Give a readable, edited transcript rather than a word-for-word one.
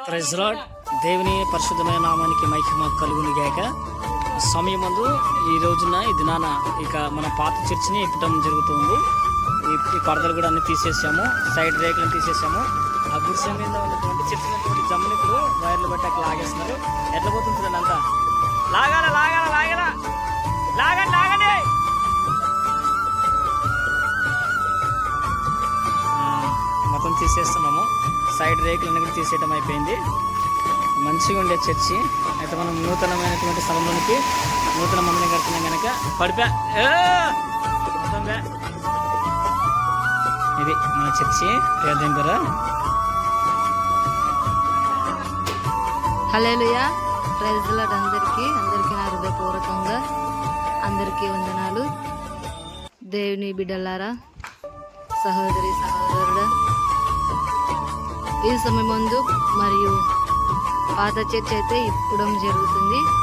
Praise lord. దేవుని పరిశుద్ధమైన నామానికి మహిమ కలుగును గాక. సమయమందు ఈ రోజున ఈ దినాన ఇక మన పాత చర్చిని ఇప్పటం జరుగుతుంది. ఈ పరదలు కూడా అన్ని తీసేసాము, సైడ్ రేకులను తీసేసాము. ఆ గుడిసె మీద ఉన్నటువంటి చెట్టు జమ్ముని ఇప్పుడు వైర్లు బట్టి అక్కడ లాగేస్తున్నారు. ఎట్లా పోతుంది అంతా లాగాల లాగాల లాగాల లాగండి లాగండి. మొత్తం తీసేస్తున్నాము, సైడ్ రేకులన్నీ కూడా తీసేయడం అయిపోయింది. మంచిగా ఉండే చర్చి అయితే మనం నూతనమైనటువంటి స్థలంలోనికి నూతన మందిని కడుతున్నాం కనుక పడిపా మొత్తంగా ఇది మన చర్చి పేదరా. హల్లెలూయా. Praise the lord. అందరికీ నా హృదయపూర్వకంగా అందరికీ వందనాలు. దేవుని బిడ్డలారా, సహోదరి సహోదరుడు, ఈ సమయమందు మరియు పాత చర్చ్ అయితే ఇప్పడం జరుగుతుంది.